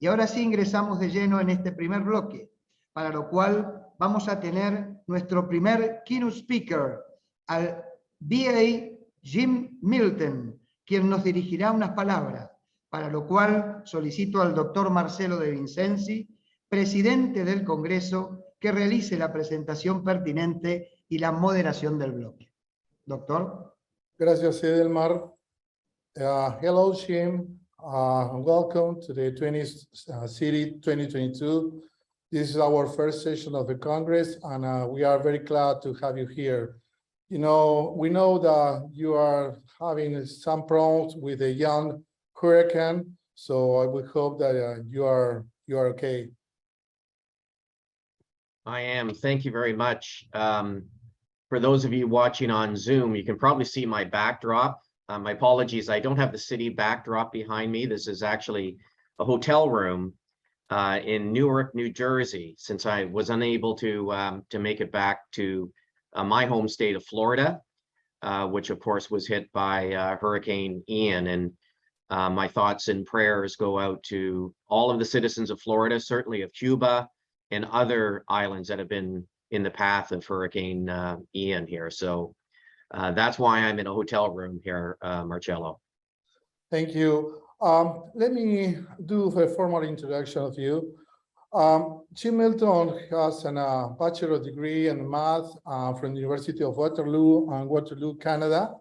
Y ahora sí ingresamos de lleno en este primer bloque, para lo cual vamos a tener nuestro primer keynote speaker, al BA Jim Milton, quien nos dirigirá unas palabras, para lo cual solicito al doctor Marcelo de Vincenzi, presidente del Congreso, que realice la presentación pertinente y la moderación del bloque. Doctor. Gracias, Edelmar. Hello, Jim. Welcome to the 20th CIITI 2022. This is our first session of the Congress, and we are very glad to have you here. You know, we know that you are having some problems with a young hurricane, so I would hope that you are okay. I am. Thank you very much. For those of you watching on Zoom, you can probably see my backdrop. My apologies, I don't have the city backdrop behind me. This is actually a hotel room in Newark, New Jersey, since I was unable to make it back to my home state of Florida, which of course was hit by Hurricane Ian. And my thoughts and prayers go out to all of the citizens of Florida, certainly of Cuba and other islands that have been in the path of Hurricane Ian here. So that's why I'm in a hotel room here, Marcello. Thank you. Let me do a formal introduction of you. Jim Milton has a bachelor degree in math from the University of Waterloo and Waterloo, Canada.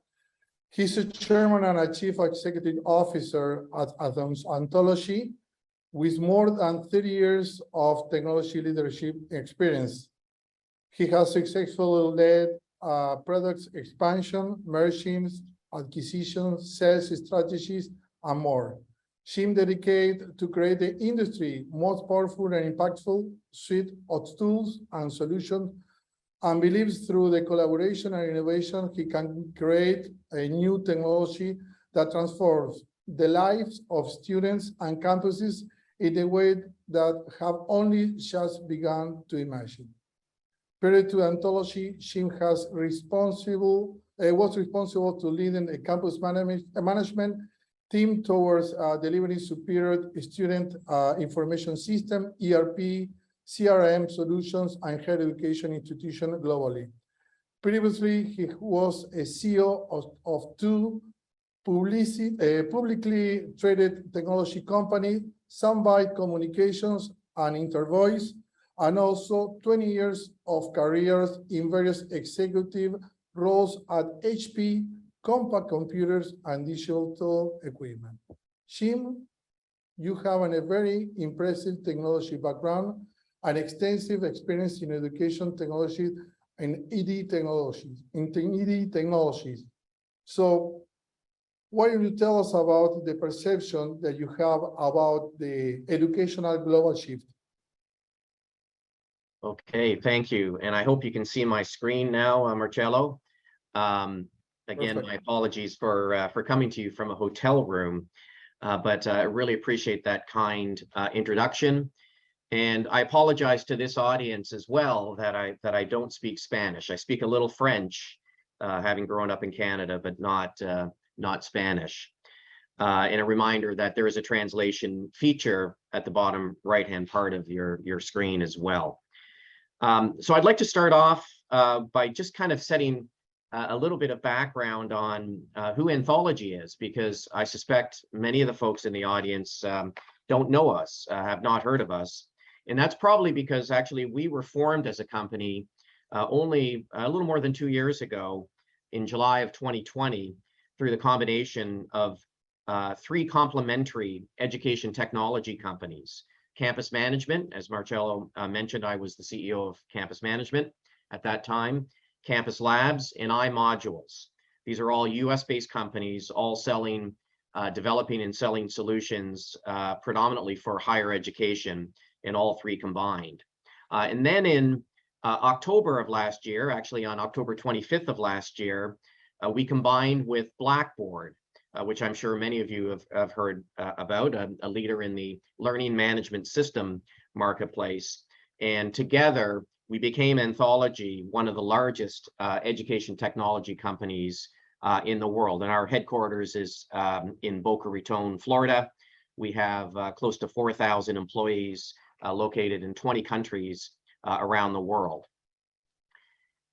He's a chairman and a chief executive officer at Ontology, with more than 30 years of technology leadership experience. He has successfully led products expansion, mergings, acquisitions, sales strategies, and more. Jim dedicated to create the industry most powerful and impactful suite of tools and solutions, and believes through the collaboration and innovation, he can create a new technology that transforms the lives of students and campuses in a way that have only just begun to imagine. Prior to Ontology, Jim was responsible to leading a campus management team towards delivering superior student information system, ERP, CRM solutions, and higher education institutions globally. Previously, he was a CEO of two publicly traded technology companies, Soundbite Communications and Intervoice, and also 20 years of careers in various executive roles at HP, Compaq Computers, and Digital Equipment. Jim, you have a very impressive technology background and extensive experience in education technology and ED technologies. So why don't you tell us about the perception that you have about the educational global shift? Okay, thank you. And I hope you can see my screen now, Marcello. Again, Perfect. my apologies for coming to you from a hotel room, but I really appreciate that kind introduction. And I apologize to this audience as well that I don't speak Spanish. I speak a little French, having grown up in Canada, but not Spanish. And a reminder that there is a translation feature at the bottom right-hand part of your screen as well. So I'd like to start off by just kind of setting a little bit of background on who Anthology is, because I suspect many of the folks in the audience don't know us, have not heard of us. And that's probably because actually we were formed as a company only a little more than 2 years ago in July of 2020 through the combination of 3 complementary education technology companies. Campus Management, as Marcello mentioned, I was the CEO of Campus Management at that time, Campus Labs, and iModules. These are all US-based companies, all selling, developing and selling solutions predominantly for higher education, and all 3 combined. And then in October of last year, actually on October 25th of last year, we combined with Blackboard, which I'm sure many of you have heard about, a leader in the learning management system marketplace. And together, we became Anthology, one of the largest education technology companies in the world. And our headquarters is in Boca Raton, Florida. we have close to 4,000 employees located in 20 countries around the world.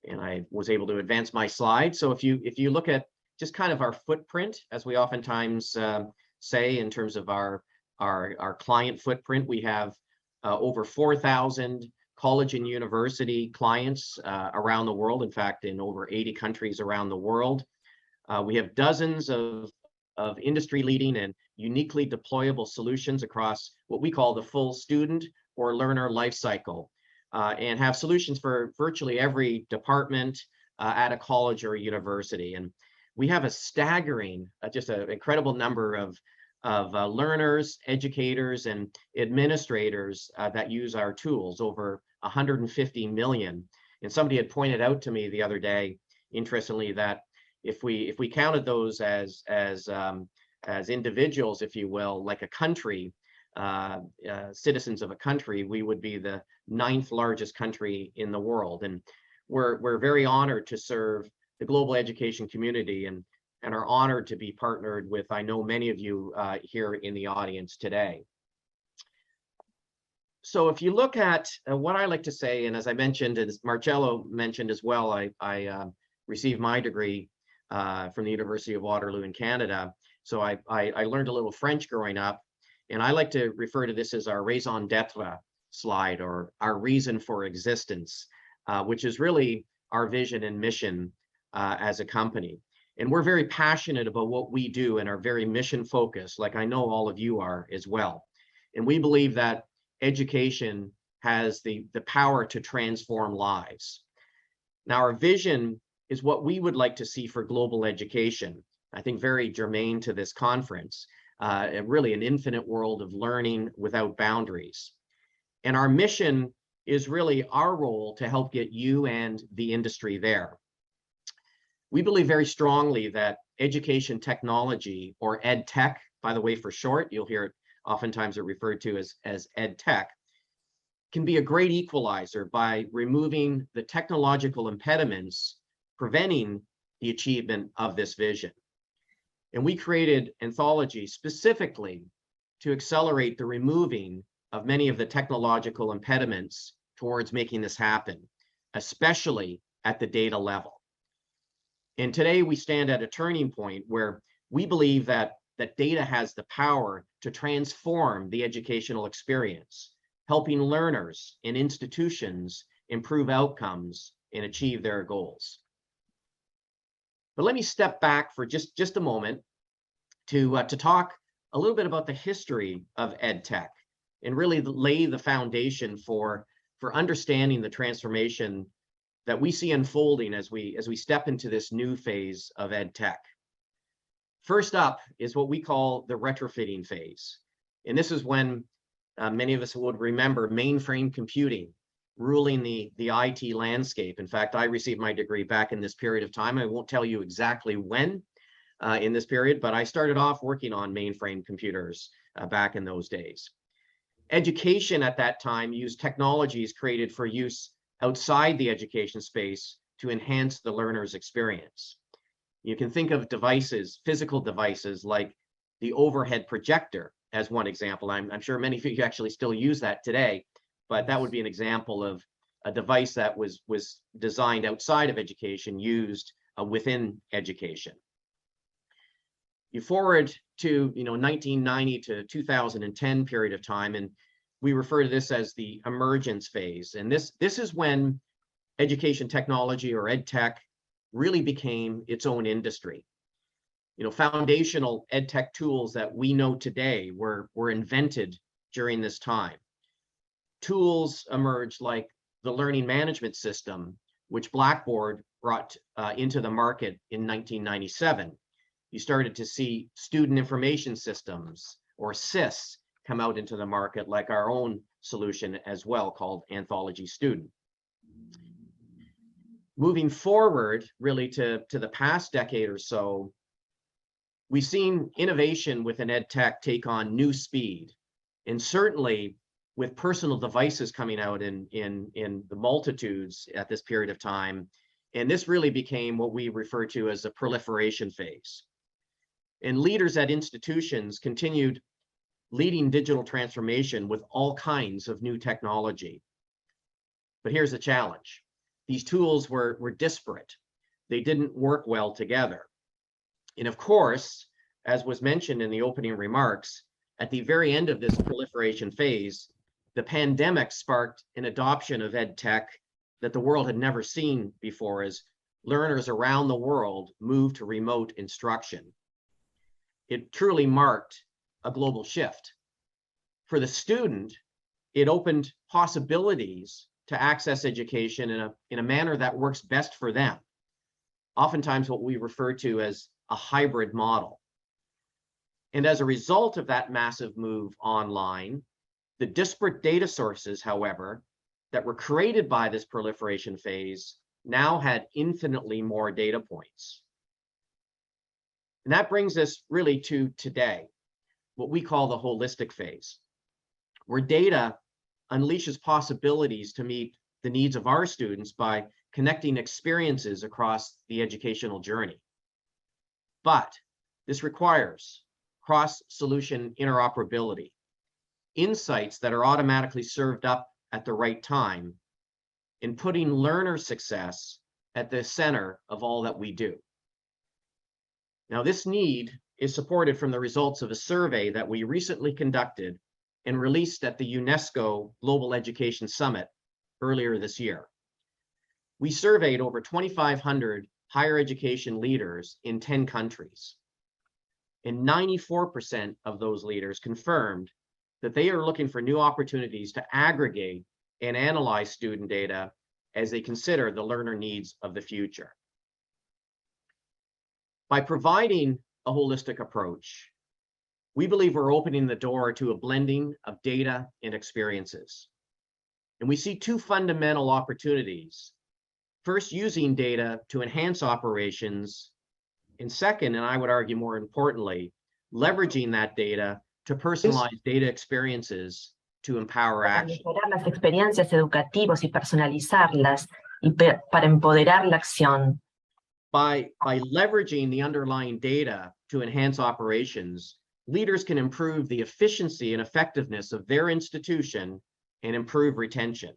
And I was able to advance my slide. So if you look at just kind of our footprint, as we oftentimes say in terms of our client footprint, we have over 4,000 college and university clients around the world. In fact, in over 80 countries around the world. We have dozens of industry leading and uniquely deployable solutions across what we call the full student or learner life cycle, and have solutions for virtually every department at a college or a university. And we have a staggering, just an incredible number of learners, educators, and administrators that use our tools, over 150 million. And somebody had pointed out to me the other day, interestingly, that if we counted those as individuals, if you will, like a country, citizens of a country, we would be the 9th largest country in the world. And we're very honored to serve the global education community, and are honored to be partnered with, I know, many of you here in the audience today. So if you look at what I like to say, and as I mentioned, as Marcello mentioned as well, I received my degree from the University of Waterloo in Canada. So I learned a little French growing up, and I like to refer to this as our raison d'etre slide, or our reason for existence, which is really our vision and mission as a company. And we're very passionate about what we do and are very mission focused, like I know all of you are as well. And we believe that education has the power to transform lives. Now, our vision is what we would like to see for global education. I think very germane to this conference, really an infinite world of learning without boundaries. And our mission is really our role to help get you and the industry there. We believe very strongly that education technology, or EdTech, by the way, for short, you'll hear it oftentimes referred to as EdTech, can be a great equalizer by removing the technological impediments preventing the achievement of this vision. And we created Anthology specifically to accelerate the removing of many of the technological impediments towards making this happen, especially at the data level. And today we stand at a turning point where we believe that data has the power to transform the educational experience, helping learners and institutions improve outcomes and achieve their goals. But let me step back for just a moment to talk a little bit about the history of EdTech, and really lay the foundation for understanding the transformation that we see unfolding as we step into this new phase of EdTech. First up is what we call the retrofitting phase. And this is when many of us would remember mainframe computing ruling the IT landscape. In fact, I received my degree back in this period of time. I won't tell you exactly when in this period, but I started off working on mainframe computers back in those days. Education at that time used technologies created for use outside the education space to enhance the learner's experience. You can think of devices, physical devices, like the overhead projector as one example. I'm sure many of you actually still use that today, but that would be an example of a device that was designed outside of education, used within education. You forward to 1990 to 2010 period of time, and we refer to this as the Emergence Phase. And this is when education technology, or EdTech, really became its own industry. Foundational EdTech tools that we know today were invented during this time. Tools emerged like the learning management system, which Blackboard brought into the market in 1997. You started to see student information systems, or SIS, come out into the market, like our own solution as well, called Anthology Student. Moving forward, really to the past decade or so, we've seen innovation within EdTech take on new speed, and certainly with personal devices coming out in the multitudes at this period of time. And this really became what we refer to as the proliferation phase. And leaders at institutions continued leading digital transformation with all kinds of new technology. But here's the challenge. These tools were disparate. They didn't work well together. And of course, as was mentioned in the opening remarks, at the very end of this proliferation phase, the pandemic sparked an adoption of EdTech that the world had never seen before as learners around the world moved to remote instruction. It truly marked a global shift. For the student, it opened possibilities to access education in a manner that works best for them. Oftentimes what we refer to as a hybrid model. And as a result of that massive move online, the disparate data sources, however, that were created by this proliferation phase now had infinitely more data points. And that brings us really to today, what we call the holistic phase, where data unleashes possibilities to meet the needs of our students by connecting experiences across the educational journey. But this requires cross-solution interoperability, insights that are automatically served up at the right time, and putting learner success at the center of all that we do. Now, this need is supported from the results of a survey that we recently conducted and released at the UNESCO Global Education Summit earlier this year. We surveyed over 2,500 higher education leaders in 10 countries. And 94% of those leaders confirmed that they are looking for new opportunities to aggregate and analyze student data as they consider the learner needs of the future. By providing a holistic approach, we believe we're opening the door to a blending of data and experiences. And we see two fundamental opportunities. First, using data to enhance operations, and second, and I would argue more importantly, leveraging that data to personalize data experiences to empower Para action. mejorar las experiencias educativas y personalizarlas para empoderar la acción. By leveraging the underlying data to enhance operations, leaders can improve the efficiency and effectiveness of their institution and improve retention.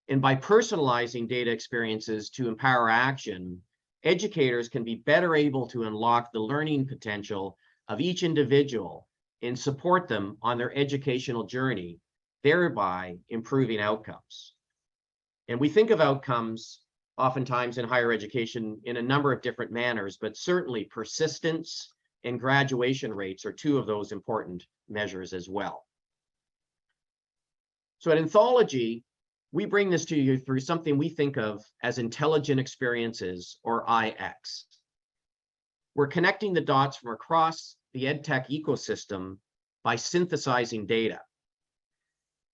And by personalizing data experiences to empower action, educators can be better able to unlock the learning potential of each individual and support them on their educational journey, thereby improving outcomes. And we think of outcomes oftentimes in higher education in a number of different manners, but certainly persistence and graduation rates are two of those important measures as well. So at Anthology, we bring this to you through something we think of as intelligent experiences, or IX. We're connecting the dots from across the EdTech ecosystem by synthesizing data.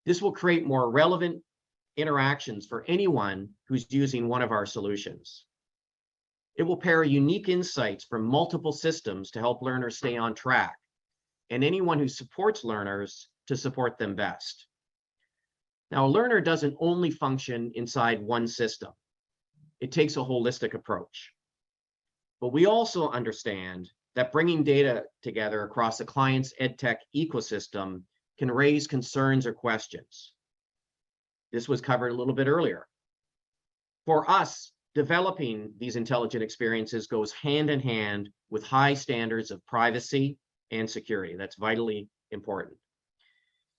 This will create more relevant interactions for anyone who's using one of our solutions. It will pair unique insights from multiple systems to help learners stay on track, and anyone who supports learners to support them best. Now, a learner doesn't only function inside one system. It takes a holistic approach. But we also understand that bringing data together across the client's EdTech ecosystem can raise concerns or questions. This was covered a little bit earlier. For us, developing these intelligent experiences goes hand in hand with high standards of privacy and security. That's vitally important.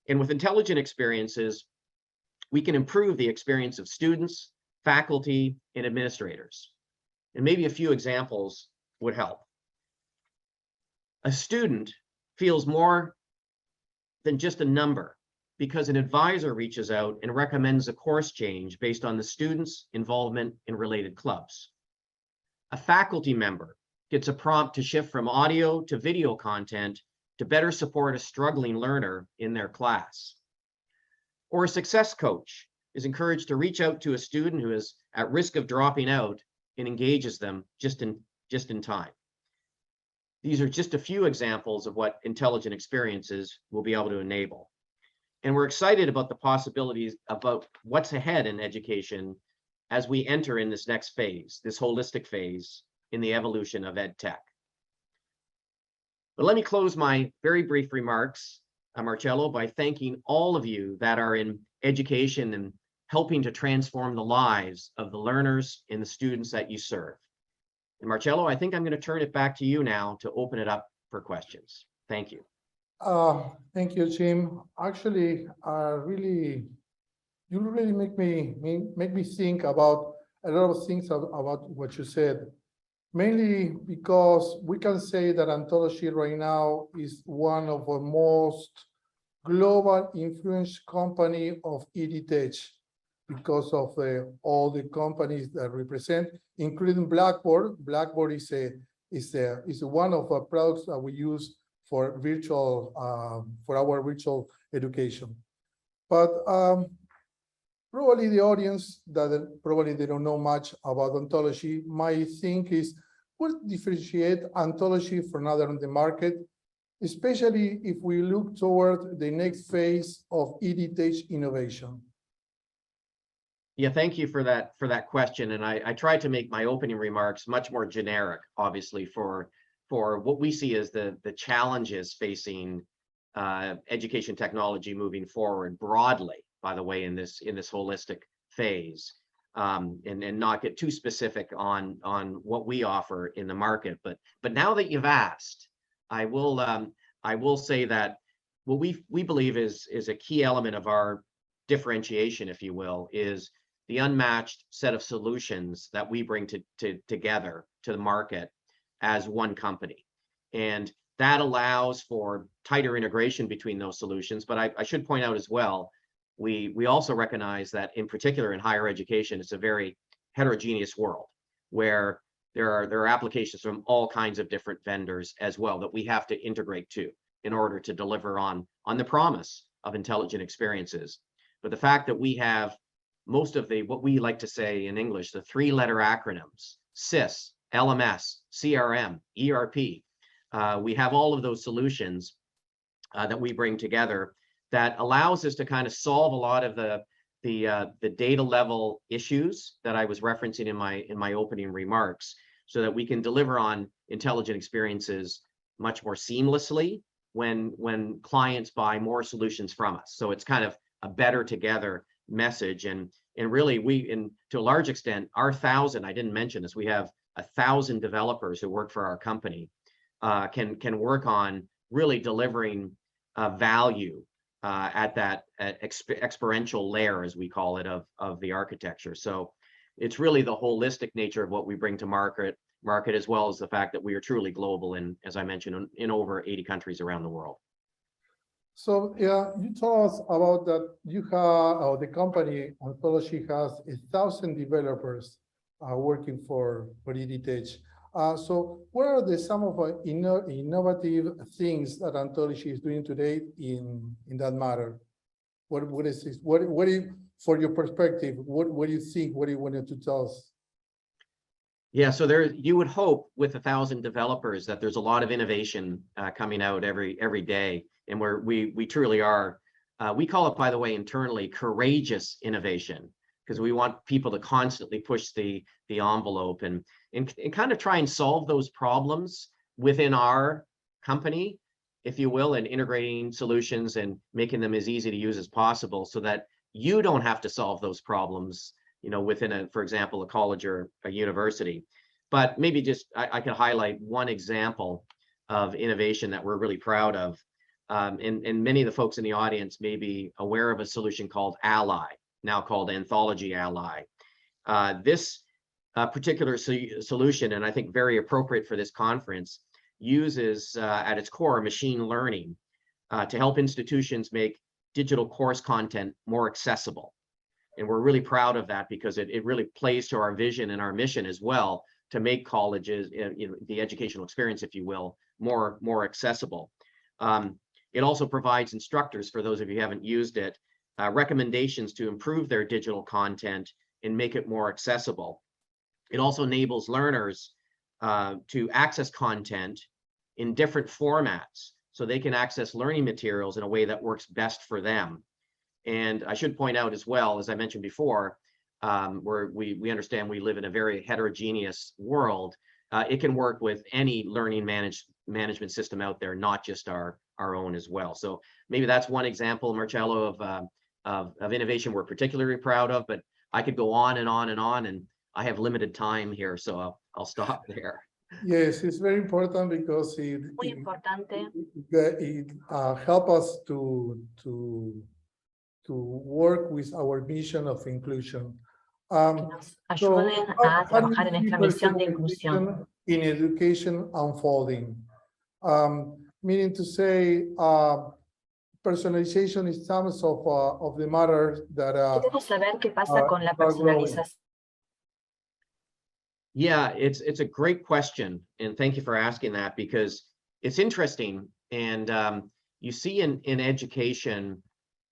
And with intelligent experiences, we can improve the experience of students, faculty, and administrators. And maybe a few examples would help. A student feels more than just a number because an advisor reaches out and recommends a course change based on the student's involvement in related clubs. A faculty member gets a prompt to shift from audio to video content to better support a struggling learner in their class. Or a success coach is encouraged to reach out to a student who is at risk of dropping out and engages them just in time. These are just a few examples of what intelligent experiences will be able to enable. And we're excited about the possibilities about what's ahead in education as we enter in this next phase, this holistic phase in the evolution of EdTech. But let me close my very brief remarks, Marcello, by thanking all of you that are in education and helping to transform the lives of the learners and the students that you serve. And Marcello, I think I'm going to turn it back to you now to open it up for questions. Thank you. Thank you, Jim. Actually, you really make me think about a lot of things about what you said. Mainly because we can say that Ontology right now is one of the most global influence company of EdTech because of all the companies that represent, including Blackboard. Blackboard is one of the products that we use for virtual for our virtual education. But probably the audience that probably they don't know much about Ontology might think is what differentiate Ontology from other on the market, especially if we look toward the next phase of EdTech innovation. Yeah, thank you for that question. And I tried to make my opening remarks much more generic, obviously, for what we see as the challenges facing education technology moving forward broadly, by the way, in this holistic phase, and not get too specific on what we offer in the market. But now that you've asked, I will say that what we believe is a key element of our differentiation, if you will, is the unmatched set of solutions that we bring together to the market as one company. And that allows for tighter integration between those solutions. But I should point out as well, we also recognize that in particular in higher education, it's a very heterogeneous world where there are applications from all kinds of different vendors as well that we have to integrate to in order to deliver on the promise of intelligent experiences. But the fact that we have most of what we like to say in English, the 3-letter acronyms, SIS, LMS, CRM, ERP, we have all of those solutions that we bring together that allows us to kind of solve a lot of the data level issues that I was referencing in my opening remarks, so that we can deliver on intelligent experiences much more seamlessly when clients buy more solutions from us. So it's kind of a better together message. And really to a large extent, our 1,000, I didn't mention this, we have 1,000 developers who work for our company, can work on really delivering value at that experiential layer, as we call it, of the architecture. So it's really the holistic nature of what we bring to market, as well as the fact that we are truly global in, as I mentioned, in over 80 countries around the world. So yeah, you told us about that you have, or the company Ontology has 1,000 developers working for EdTech. So what are some of the innovative things that Ontology is doing today in that matter? What is this? What do you, for your perspective, what do you think? What do you want to tell us? Yeah, so you would hope with 1,000 developers that there's a lot of innovation coming out every day, and we truly are. We call it, by the way, internally, courageous innovation, because we want people to constantly push the envelope and kind of try and solve those problems within our company, if you will, and integrating solutions and making them as easy to use as possible, so that you don't have to solve those problems, within for example, a college or a university. But maybe just I could highlight one example of innovation that we're really proud of. And many of the folks in the audience may be aware of a solution called Ally, now called Anthology Ally. This particular solution, and I think very appropriate for this conference, uses at its core machine learning to help institutions make digital course content more accessible. And we're really proud of that because it really plays to our vision and our mission as well, to make colleges, the educational experience, if you will, more accessible. It also provides instructors, for those of you who haven't used it, recommendations to improve their digital content and make it more accessible. It also enables learners to access content in different formats, so they can access learning materials in a way that works best for them. And I should point out as well, as I mentioned before, where we understand we live in a very heterogeneous world. it can work with any learning management system out there, not just our own as well. So maybe that's one example, Marcello, of innovation we're particularly proud of, but I could go on and on and on, and I have limited time here, so I'll stop there. Yes, it's very important because Muy importante it helps us to work with our mission of inclusion. que nos ayuden a how do you trabajar en see esta misión de inclusión. personalization in education unfolding? Meaning to say, personalization is some of the matter that Queremos saber qué pasa con la are growing. personalización. Yeah, it's a great question, and thank you for asking that, because it's interesting. And you see in education,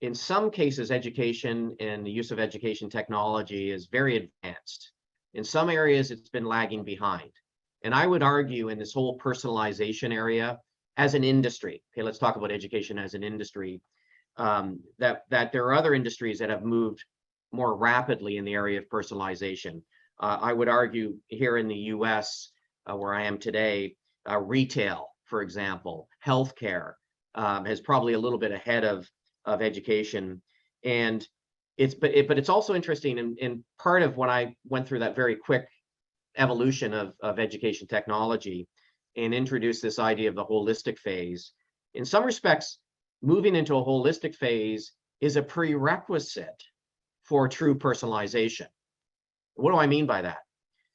in some cases, education and the use of education technology is very advanced. In some areas, it's been lagging behind. And I would argue in this whole personalization area, as an industry, okay, let's talk about education as an industry, that there are other industries that have moved more rapidly in the area of personalization. I would argue here in the US, where I am today, retail, for example, healthcare is probably a little bit ahead of education. And but it's also interesting, and part of when I went through that very quick evolution of education technology and introduced this idea of the holistic phase, in some respects, moving into a holistic phase is a prerequisite for true personalization. What do I mean by that?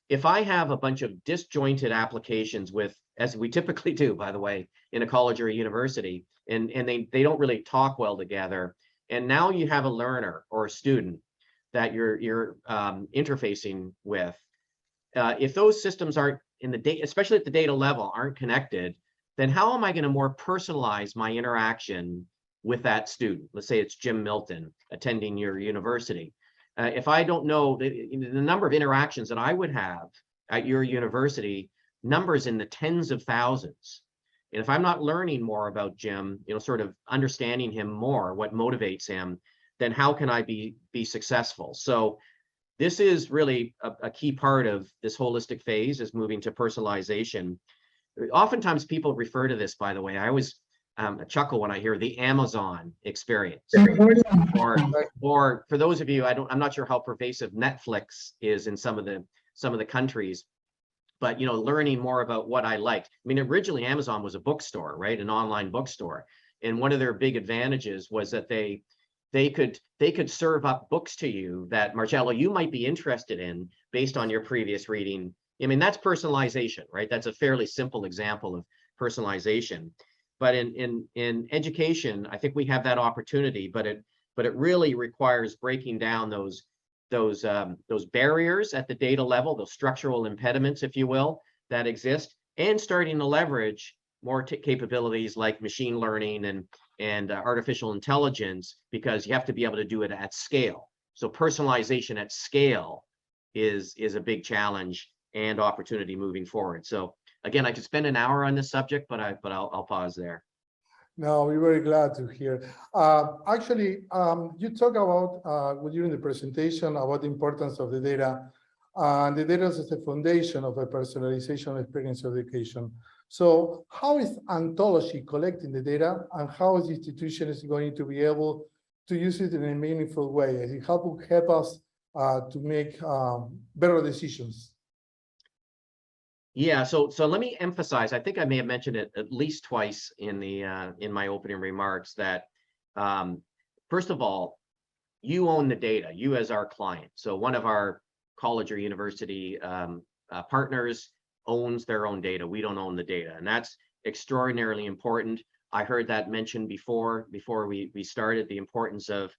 If I have a bunch of disjointed applications with, as we typically do, by the way, in a college or a university, and they don't really talk well together, and now you have a learner or a student that you're interfacing with, if those systems aren't in the data, especially at the data level, aren't connected, then how am I going to more personalize my interaction with that student? Let's say it's Jim Milton attending your university. If I don't know the number of interactions that I would have at your university, numbers in the tens of thousands. And if I'm not learning more about Jim, sort of understanding him more, what motivates him, then how can I be successful? So this is really a key part of this holistic phase, is moving to personalization. Oftentimes people refer to this, by the way, I always chuckle when I hear the Amazon experience. Or for those of you, I'm not sure how pervasive Netflix is in some of the countries, but learning more about what I liked. I mean, originally Amazon was a bookstore, right? An online bookstore. And one of their big advantages was that they could serve up books to you that, Marcello, you might be interested in based on your previous reading. I mean, that's personalization, right? That's a fairly simple example of personalization. But in education, I think we have that opportunity, but it really requires breaking down those barriers at the data level, those structural impediments, if you will, that exist, and starting to leverage more capabilities like machine learning and artificial intelligence, because you have to be able to do it at scale. So personalization at scale is a big challenge and opportunity moving forward. So again, I could spend an hour on this subject, but I'll pause there. No, we're very glad to hear. Actually, you talk about during the presentation about the importance of the data, and the data is the foundation of a personalization experience education. So how is Ontology collecting the data, and how is the institution is going to be able to use it in a meaningful way? It help us to make better decisions. Yeah, so let me emphasize, I think I may have mentioned it at least twice in my opening remarks, that first of all, you own the data, you as our client. So one of our college or university partners owns their own data. We don't own the data, and that's extraordinarily important. I heard that mentioned before we started, the importance of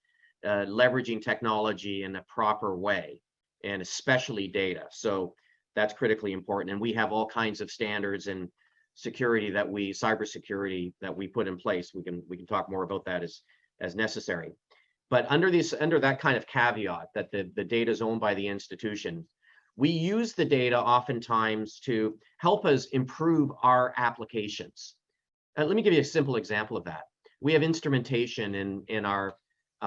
leveraging technology in a proper way, and especially data. So that's critically important. And we have all kinds of standards and security cybersecurity that we put in place. We can talk more about that as necessary. But under that kind of caveat that the data is owned by the institution, we use the data oftentimes to help us improve our applications. Let me give you a simple example of that. We have instrumentation in our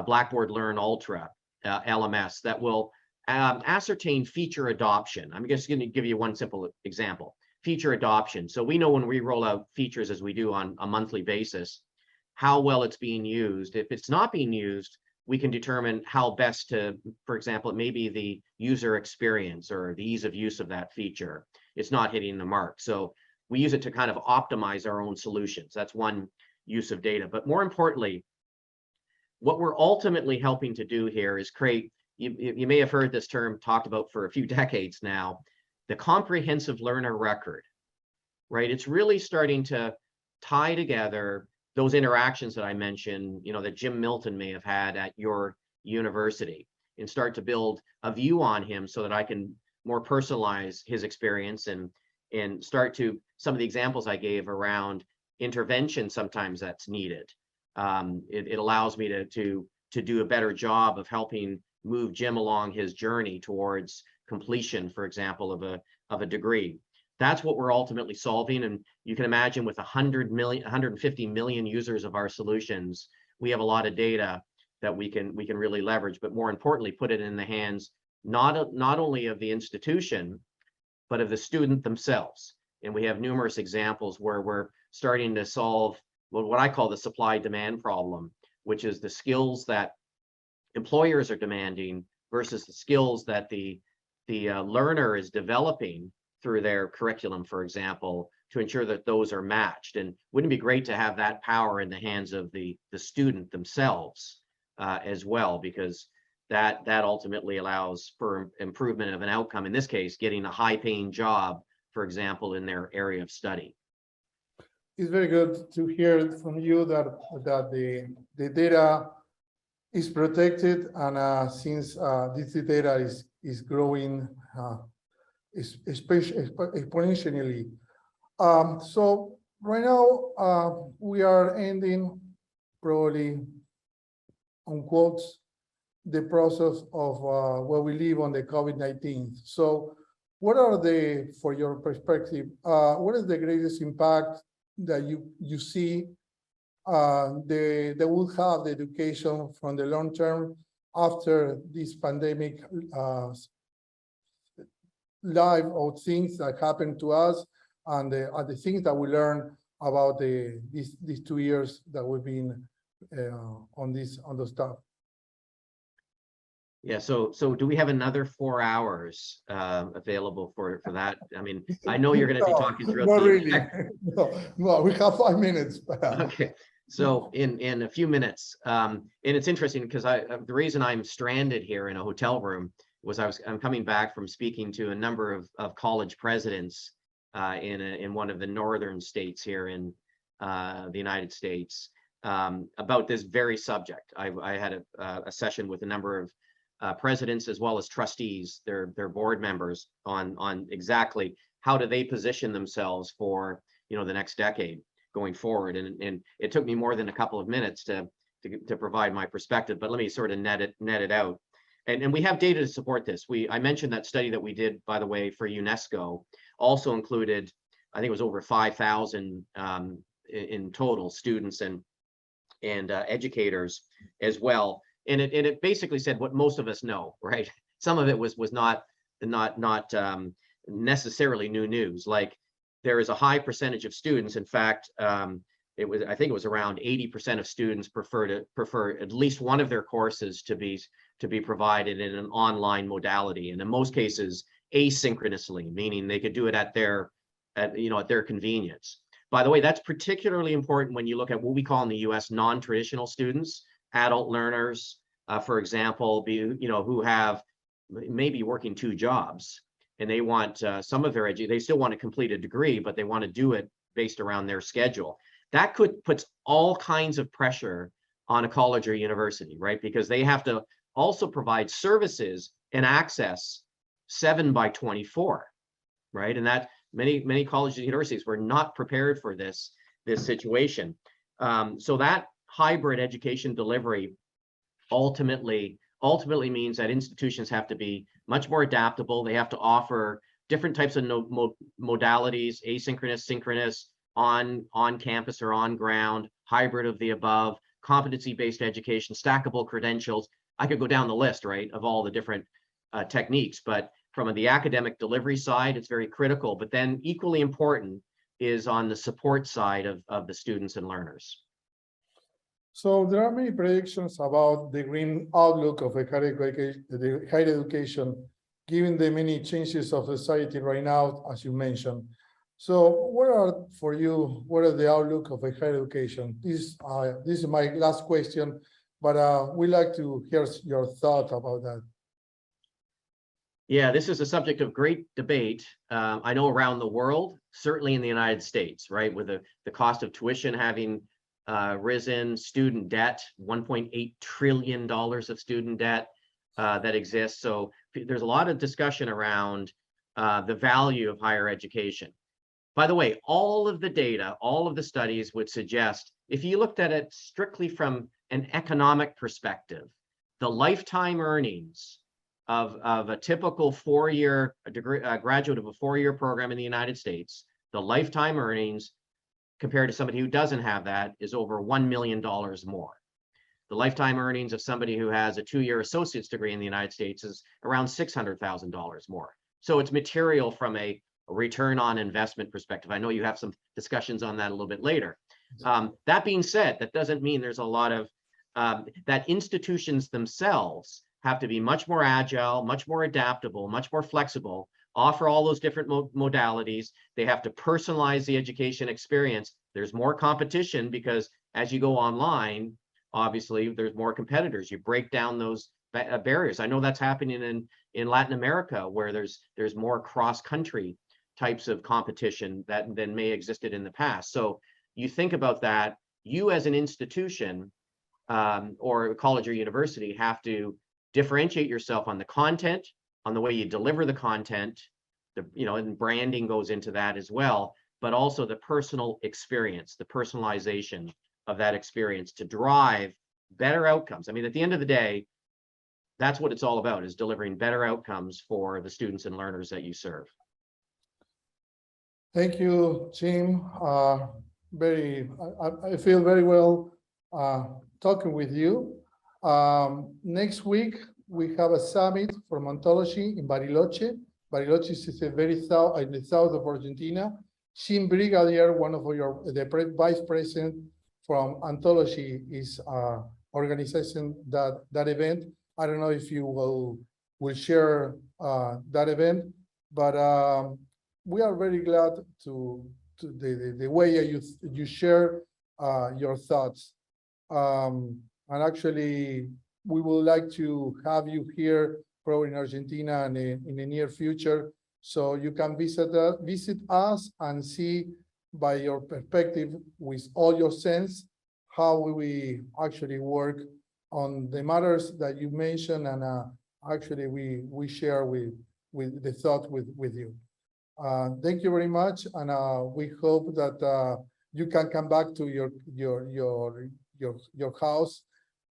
Blackboard Learn Ultra LMS that will ascertain feature adoption. I'm just going to give you one simple example. feature adoption. So we know when we roll out features, as we do on a monthly basis, how well it's being used. If it's not being used, we can determine how best to, for example, it may be the user experience or the ease of use of that feature. It's not hitting the mark. So we use it to kind of optimize our own solutions. That's one use of data. But more importantly, what we're ultimately helping to do here is create, you may have heard this term talked about for a few decades now, the comprehensive learner record, right? It's really starting to tie together those interactions that I mentioned, that Jim Milton may have had at your university, and start to build a view on him so that I can more personalize his experience and start to some of the examples I gave around intervention sometimes that's needed. It allows me to do a better job of helping move Jim along his journey towards completion, for example, of a degree. That's what we're ultimately solving. And you can imagine with 150 million users of our solutions, we have a lot of data that we can really leverage, but more importantly, put it in the hands not only of the institution, but of the student themselves. And we have numerous examples where we're starting to solve what I call the supply-demand problem, which is the skills that employers are demanding versus the skills that the learner is developing through their curriculum, for example, to ensure that those are matched. And wouldn't it be great to have that power in the hands of the student themselves as well, because that ultimately allows for improvement of an outcome, in this case, getting a high-paying job, for example, in their area of study. It's very good to hear from you that the data is protected, and since this data is growing exponentially. So right now we are ending, probably on quotes, the process of where we live on the COVID-19. So what are for your perspective, what is the greatest impact that you see that will have the education from the long term after this pandemic live of things that happened to us, and the things that we learned about these 2 years that we've been on the stuff? Yeah, so do we have another 4 hours available for that? I mean, I know you're going to be talking throughout not the really. No, we have 5 minutes. Okay, so in a few minutes, and it's interesting because the reason I'm stranded here in a hotel room was I'm coming back from speaking to a number of college presidents in one of the northern states here in the United States about this very subject. I had a session with a number of presidents as well as trustees, their board members, on exactly how do they position themselves for the next decade going forward. And it took me more than a couple of minutes to provide my perspective, but let me sort of net it out. And we have data to support this. I mentioned that study that we did, by the way, for UNESCO, also included, I think it was over 5,000 in total, students and educators as well. And it basically said what most of us know, right? Some of it was not necessarily new news. Like, there is a high percentage of students. In fact, I think it was around 80% of students prefer at least one of their courses to be provided in an online modality, and in most cases asynchronously, meaning they could do it at their convenience. By the way, that's particularly important when you look at what we call in the US non-traditional students, adult learners, for example, who have maybe working 2 jobs, and they want some of their they still want to complete a degree, but they want to do it based around their schedule. That puts all kinds of pressure on a college or university, right? Because they have to also provide services and access 7/24, right? And that many colleges and universities were not prepared for this situation. So that hybrid education delivery ultimately means that institutions have to be much more adaptable. They have to offer different types of modalities, asynchronous, synchronous, on campus or on ground, hybrid of the above, competency-based education, stackable credentials. I could go down the list, right, of all the different techniques, but from the academic delivery side, it's very critical, but then equally important is on the support side of the students and learners. So there are many predictions about the green outlook of the higher education, given the many changes of society right now, as you mentioned. So what are the outlook of the higher education? This is my last question, but we'd like to hear your thought about that. Yeah, this is a subject of great debate. I know around the world, certainly in the United States, right, with the cost of tuition having risen, student debt, $1.8 trillion of student debt that exists. So there's a lot of discussion around the value of higher education. By the way, all of the data, all of the studies would suggest, if you looked at it strictly from an economic perspective, the lifetime earnings of a typical four-year graduate of a four-year program in the United States, the lifetime earnings compared to somebody who doesn't have that is over $1 million more. The lifetime earnings of somebody who has a two-year associate's degree in the United States is around $600,000 more. So it's material from a return on investment perspective. I know you have some discussions on that a little bit later. That being said, that doesn't mean there's a lot of, that institutions themselves have to be much more agile, much more adaptable, much more flexible, offer all those different modalities. They have to personalize the education experience. There's more competition because as you go online, obviously there's more competitors. You break down those barriers. I know that's happening in Latin America, where there's more cross-country types of competition than may existed in the past. So you think about that, you as an institution or college or university have to differentiate yourself on the content, on the way you deliver the content, and branding goes into that as well, but also the personal experience, the personalization of that experience to drive better outcomes. I mean, at the end of the day, that's what it's all about, is delivering better outcomes for the students and learners that you serve. Thank you, Jim. I feel very well talking with you. Next week, we have a summit for ontology in Bariloche. Bariloche is very in the south of Argentina. Jim Brigadier, one of the vice president from ontology, is organizing that event. I don't know if you will share that event, but we are very glad to the way you share your thoughts. And actually, we would like to have you here, probably in Argentina in the near future, so you can visit us and see by your perspective, with all your sense, how we actually work on the matters that you mentioned, and actually we share with the thought with you. Thank you very much, and we hope that you can come back to your house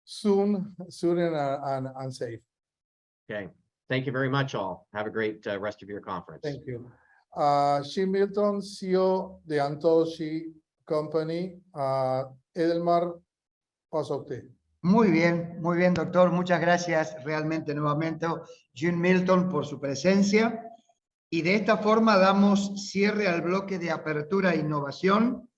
soon and safe. Okay, thank you very much, all. Have a great rest of your conference. Thank you. Jim Milton, CEO de Ontology Company. Edelmar, paso a usted. Muy bien, doctor. Muchas gracias realmente nuevamente, Jim Milton, por su presencia. Y de esta forma damos cierre al bloque de apertura e innovación.